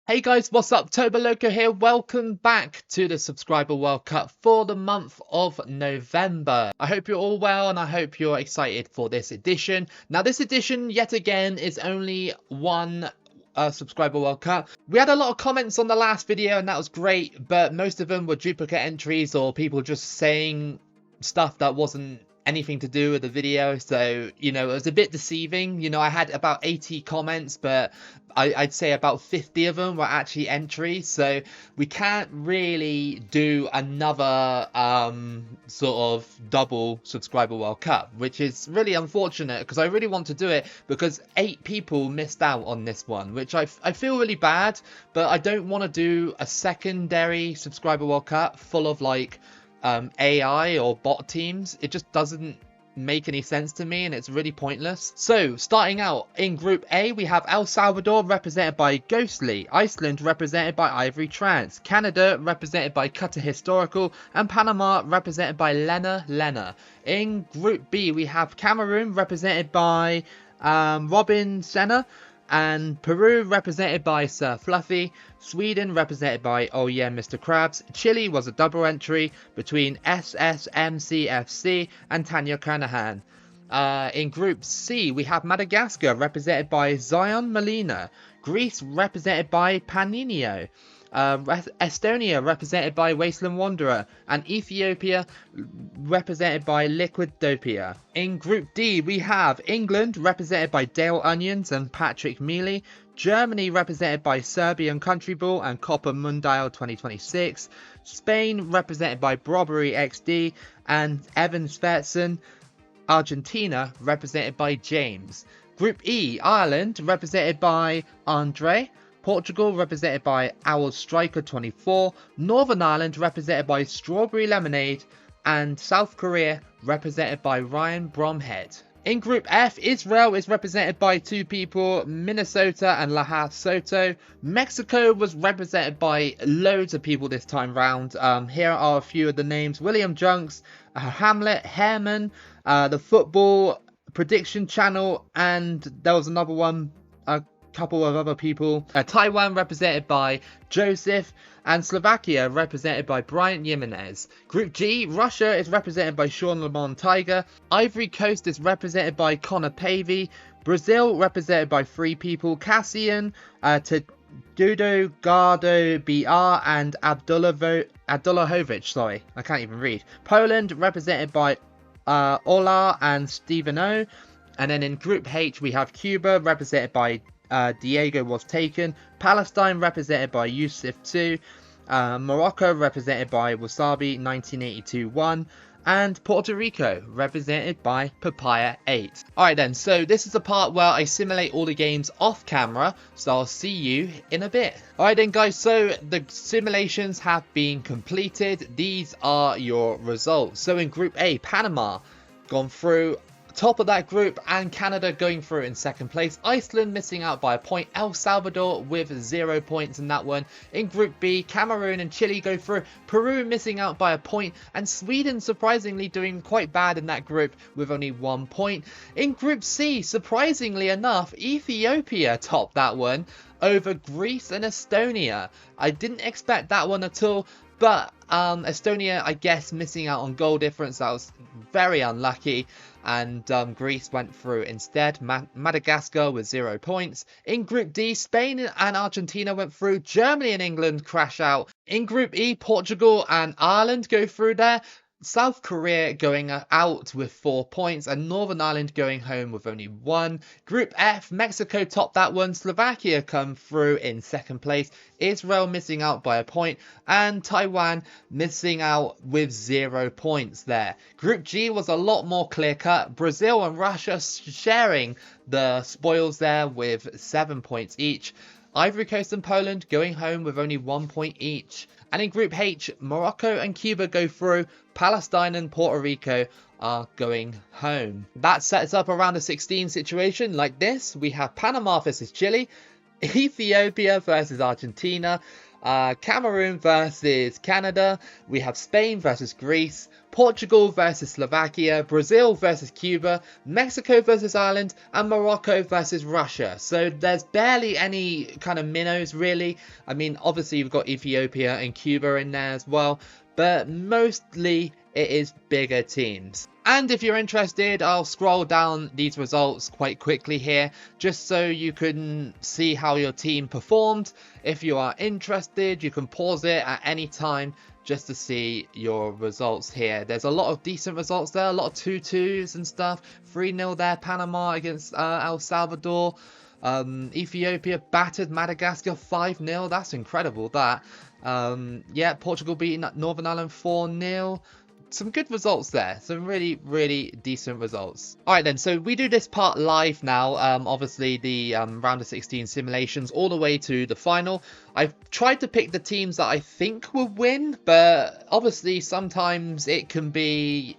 Hey guys, what's up? Toboloco here. Welcome back to the Subscriber World Cup for the month of November. I hope you're all well and I hope you're excited for this edition. Now this edition, yet again, is only one Subscriber World Cup. We had a lot of comments on the last video and that was great, but most of them were duplicate entries or people just saying stuff that wasn't anything to do with the video, so it was a bit deceiving. I had about 80 comments, but I'd say about 50 of them were actually entries, so we can't really do another sort of double Subscriber World Cup, which is really unfortunate because I really want to do it because 8 people missed out on this one, which I feel really bad, but I don't want to do a secondary Subscriber World Cup full of like AI or bot teams. It just doesn't make any sense to me and it's really pointless. So starting out in Group A, we have El Salvador represented by Ghostly, Iceland represented by Ivory Trance, Canada represented by Cutter Historical, and Panama represented by Lena. In Group B, we have Cameroon represented by Robin Senna, and Peru represented by Sir Fluffy, Sweden represented by Oh Yeah Mr. Krabs, Chile was a double entry between SSMCFC and Tanya Carnahan. In Group C we have Madagascar represented by Zion Molina, Greece represented by Paninio, Estonia represented by Wasteland Wanderer, and Ethiopia represented by Liquidopia. In Group D we have England represented by Dale Onions and Patrick Mealy, Germany represented by Serbian Country Ball and Copa Mundial 2026, Spain represented by Brobbery XD and Evan Svetson, Argentina represented by James. Group E, Ireland represented by Andre, Portugal represented by Owl Striker 24, Northern Ireland represented by Strawberry Lemonade, and South Korea represented by Ryan Bromhead. In Group F, Israel is represented by 2 people, Minnesota and Lahat Soto. Mexico was represented by loads of people this time round. Here are a few of the names: William Junks, Hamlet, Hairman, the Football Prediction Channel, and there was another one, couple of other people. Taiwan represented by Joseph, and Slovakia represented by Bryant Jimenez. Group G, Russia is represented by Sean Lamont Tiger, Ivory Coast is represented by Connor Pavey, Brazil represented by 3 people, Cassian, Dudo, Gardo, BR, and Abdullahovic, sorry, I can't even read. Poland represented by Ola and Stephen O. And then in Group H we have Cuba represented by Diego Was Taken, Palestine represented by Yusuf 2, Morocco represented by Wasabi 1982-1, and Puerto Rico represented by Papaya 8. Alright then, so this is the part where I simulate all the games off camera, so I'll see you in a bit. Alright then guys, so the simulations have been completed. These are your results. So in Group A, Panama gone through, top of that group, and Canada going through in second place. Iceland missing out by a point. El Salvador with 0 points in that one. In Group B, Cameroon and Chile go through. Peru missing out by a point, and Sweden surprisingly doing quite bad in that group with only 1 point. In Group C, surprisingly enough, Ethiopia topped that one over Greece and Estonia. I didn't expect that one at all. But Estonia, I guess, missing out on goal difference. That was very unlucky. And Greece went through instead. Madagascar with 0 points. In Group D, Spain and Argentina went through. Germany and England crash out. In Group E, Portugal and Ireland go through there. South Korea going out with 4 points, and Northern Ireland going home with only 1. Group F, Mexico topped that one, Slovakia come through in second place, Israel missing out by a point, and Taiwan missing out with 0 points there. Group G was a lot more clear cut, Brazil and Russia sharing the spoils there with 7 points each. Ivory Coast and Poland going home with only 1 point each. And in Group H, Morocco and Cuba go through, Palestine and Puerto Rico are going home. That sets up around a 16 situation like this. We have Panama versus Chile, Ethiopia versus Argentina, Cameroon versus Canada. We have Spain versus Greece. Portugal versus Slovakia. Brazil versus Cuba. Mexico versus Ireland. And Morocco versus Russia. So there's barely any kind of minnows really. I mean, obviously you've got Ethiopia and Cuba in there as well. But mostly it is bigger teams. And if you're interested, I'll scroll down these results quite quickly here, just so you can see how your team performed. If you are interested, you can pause it at any time just to see your results here. There's a lot of decent results there, a lot of 2-2s and stuff. 3-0 there, Panama against El Salvador. Ethiopia battered Madagascar 5-0. That's incredible, that. Yeah, Portugal beating Northern Ireland 4-0. Some good results there. Some really, really decent results. Alright then, so we do this part live now. Obviously the round of 16 simulations all the way to the final. I've tried to pick the teams that I think will win, but obviously sometimes it can be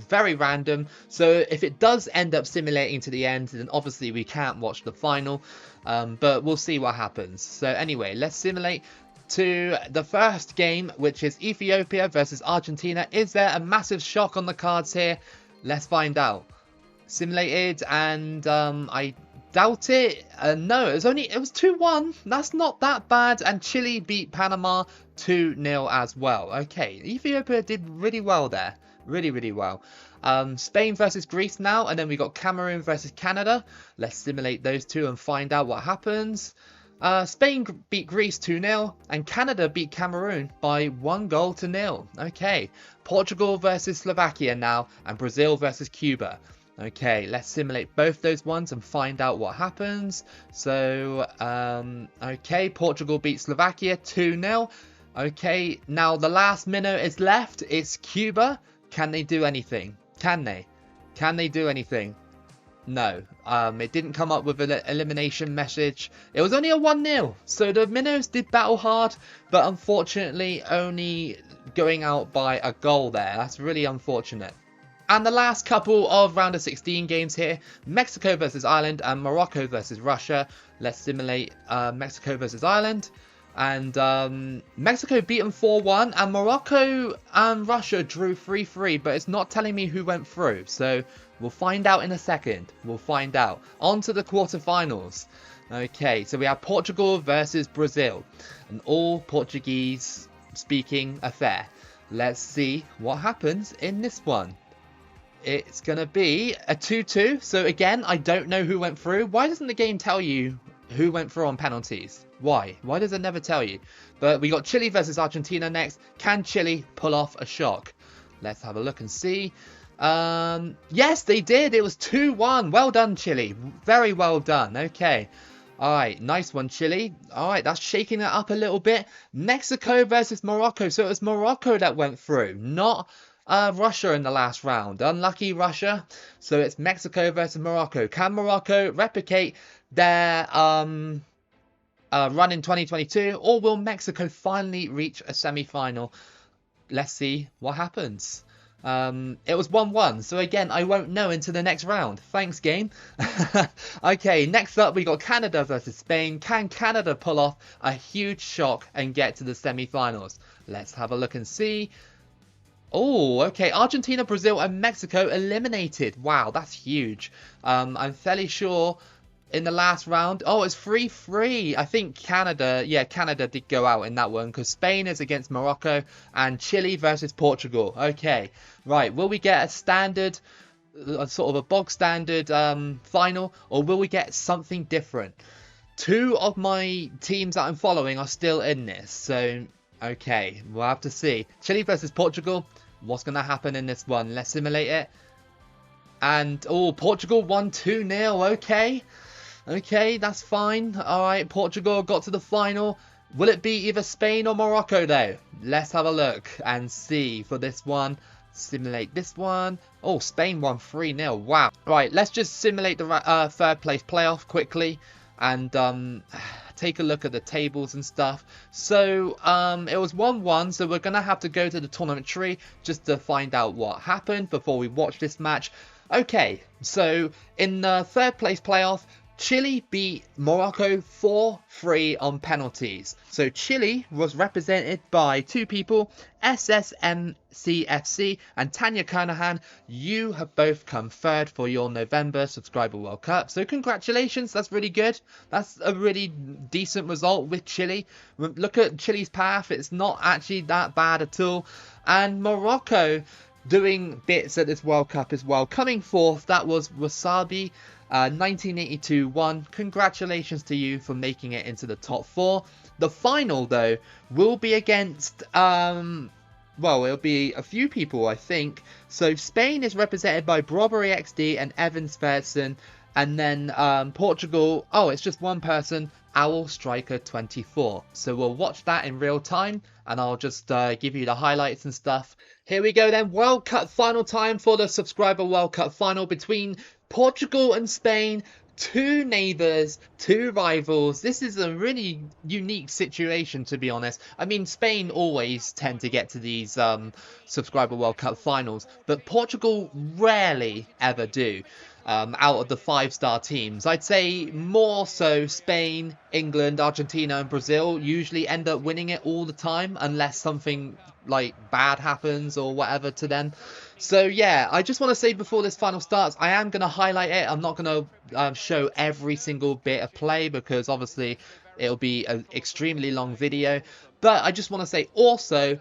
very random. So if it does end up simulating to the end, then obviously we can't watch the final. But we'll see what happens. So anyway, let's simulate to the first game, which is Ethiopia versus Argentina. Is there a massive shock on the cards here? Let's find out. Simulated, and I doubt it. No, it was 2-1. That's not that bad. And Chile beat Panama 2-0 as well. Okay, Ethiopia did really well there. Really, really well. Spain versus Greece now, and then we got Cameroon versus Canada. Let's simulate those two and find out what happens. Spain beat Greece 2-0 and Canada beat Cameroon by 1-0. Okay, Portugal versus Slovakia now, and Brazil versus Cuba. Okay, let's simulate both those ones and find out what happens. So, okay, Portugal beat Slovakia 2-0. Okay, now the last minute is left. It's Cuba. Can they do anything? Can they? Can they do anything? No, it didn't come up with an elimination message. It was only a 1-0, so the minnows did battle hard, but unfortunately only going out by a goal there. That's really unfortunate. And the last couple of round of 16 games here, Mexico versus Ireland and Morocco versus Russia. Let's simulate Mexico versus Ireland. And Mexico beat them 4-1, and Morocco and Russia drew 3-3, but it's not telling me who went through, so we'll find out in a second. We'll find out. On to the quarterfinals. Okay, so we have Portugal versus Brazil, an all Portuguese speaking affair. Let's see what happens in this one. It's going to be a 2-2, so again, I don't know who went through. Why doesn't the game tell you who went through on penalties? Why? Why does it never tell you? But we got Chile versus Argentina next. Can Chile pull off a shock? Let's have a look and see. Yes, they did. It was 2-1. Well done, Chile. Very well done. Okay. Alright, nice one, Chile. Alright, that's shaking it up a little bit. Mexico versus Morocco. So it was Morocco that went through, not Russia in the last round. Unlucky Russia. So it's Mexico versus Morocco. Can Morocco replicate their run in 2022, or will Mexico finally reach a semi-final? Let's see what happens. It was 1-1, so again, I won't know until the next round. Thanks, game. Okay, next up we got Canada versus Spain. Can Canada pull off a huge shock and get to the semi-finals? Let's have a look and see. Oh, okay, Argentina, Brazil and Mexico eliminated. Wow, that's huge. I'm fairly sure in the last round, oh, it's 3-3. I think Canada, yeah, Canada did go out in that one, because Spain is against Morocco and Chile versus Portugal. Okay, right, will we get a standard, sort of a bog standard final, or will we get something different? Two of my teams that I'm following are still in this, so okay, we'll have to see. Chile versus Portugal, what's going to happen in this one? Let's simulate it. And, oh, Portugal won 2-0, okay. Okay, that's fine. Alright, Portugal got to the final. Will it be either Spain or Morocco, though? Let's have a look and see for this one. Simulate this one. Oh, Spain won 3-0. Wow. Right, let's just simulate the third place playoff quickly. And take a look at the tables and stuff. So, it was 1-1. So, we're going to have to go to the tournament tree just to find out what happened before we watch this match. Okay, so in the third place playoff, Chile beat Morocco 4-3 on penalties. So Chile was represented by two people, SSMCFC and Tanya Kernahan. You have both come third for your November Subscriber World Cup. So congratulations, that's really good. That's a really decent result with Chile. Look at Chile's path, it's not actually that bad at all. And Morocco doing bits at this World Cup as well. Coming fourth, that was Wasabi. 1982 won. Congratulations to you for making it into the top 4. The final, though, will be against, well, it'll be a few people, I think. So Spain is represented by Brobbery XD and Evan Svertson. And then Portugal, oh, it's just one person, Owl Striker 24. So we'll watch that in real time, and I'll just give you the highlights and stuff. Here we go then, World Cup final time for the Subscriber World Cup final between Portugal and Spain. Two neighbours, two rivals. This is a really unique situation, to be honest. I mean, Spain always tend to get to these Subscriber World Cup finals, but Portugal rarely ever do. Out of the 5-star teams, I'd say more so Spain, England, Argentina and Brazil usually end up winning it all the time, unless something like bad happens or whatever to them. So yeah, I just want to say before this final starts, I am going to highlight it. I'm not going to show every single bit of play, because obviously it'll be an extremely long video. But I just want to say also,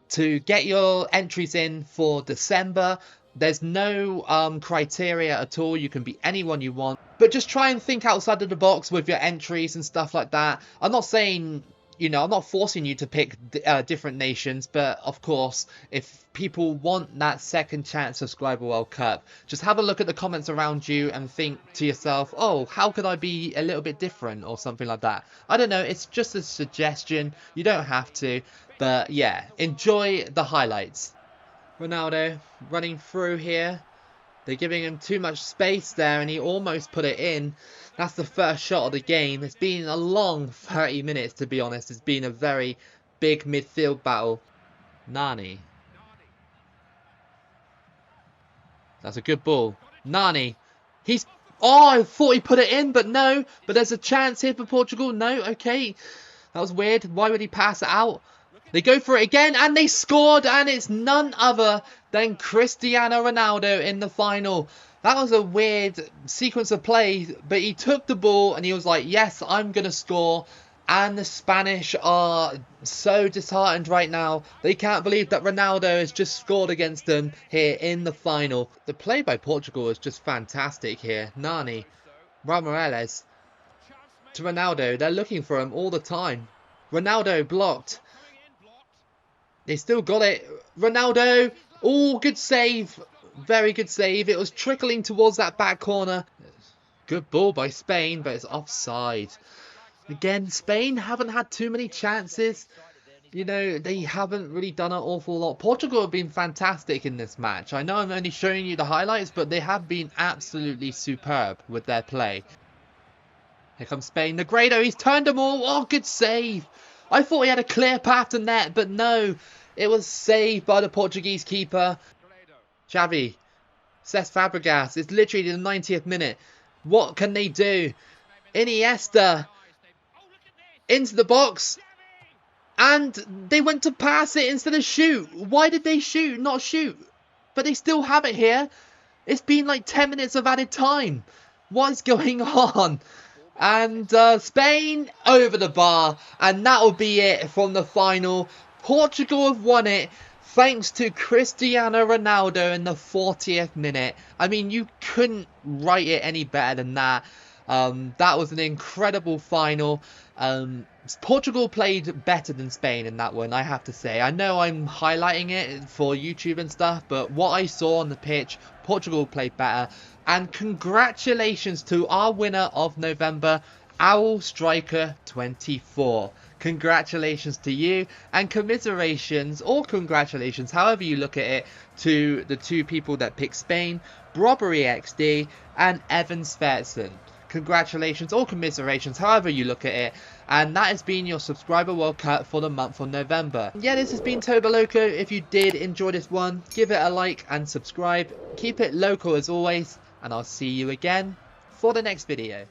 to get your entries in for December, there's no criteria at all. You can be anyone you want, but just try and think outside of the box with your entries and stuff like that. I'm not saying, you know, I'm not forcing you to pick different nations, but of course, if people want that second chance Subscriber World Cup, just have a look at the comments around you and think to yourself, oh, how could I be a little bit different or something like that. I don't know, it's just a suggestion. You don't have to, but yeah, enjoy the highlights. Ronaldo running through here. They're giving him too much space there, and he almost put it in. That's the first shot of the game. It's been a long 30 minutes, to be honest. It's been a very big midfield battle. Nani. That's a good ball. Nani. He's... Oh, I thought he put it in, but no. But there's a chance here for Portugal. No, okay. That was weird. Why would he pass it out? They go for it again, and they scored, and it's none other than Cristiano Ronaldo in the final. That was a weird sequence of play, but he took the ball, and he was like, yes, I'm going to score. And the Spanish are so disheartened right now. They can't believe that Ronaldo has just scored against them here in the final. The play by Portugal is just fantastic here. Nani, Ramirez to Ronaldo. They're looking for him all the time. Ronaldo blocked. They still got it. Ronaldo. Oh, good save. Very good save. It was trickling towards that back corner. Good ball by Spain, but it's offside. Again, Spain haven't had too many chances. You know, they haven't really done an awful lot. Portugal have been fantastic in this match. I know I'm only showing you the highlights, but they have been absolutely superb with their play. Here comes Spain. Negredo, he's turned them all. Oh, good save. I thought he had a clear path to net, but no. It was saved by the Portuguese keeper. Xavi. Cesc Fabregas. It's literally the 90th minute. What can they do? Iniesta. Into the box. And they went to pass it instead of shoot. Why did they shoot? Not shoot. But they still have it here. It's been like 10 minutes of added time. What is going on? And Spain over the bar, and that'll be it from the final. Portugal have won it thanks to Cristiano Ronaldo in the 40th minute. I mean, you couldn't write it any better than that. That was an incredible final. Portugal played better than Spain in that one, I have to say. I know I'm highlighting it for YouTube and stuff, but what I saw on the pitch, Portugal played better. And congratulations to our winner of November, Owl Striker 24. Congratulations to you, and commiserations, or congratulations, however you look at it, to the two people that picked Spain, Brobbery XD and Evan Svertson. Congratulations or commiserations, however you look at it. And that has been your Subscriber World Cup for the month of November. Yeah, this has been Toboloco. If you did enjoy this one, give it a like and subscribe. Keep it local as always, and I'll see you again for the next video.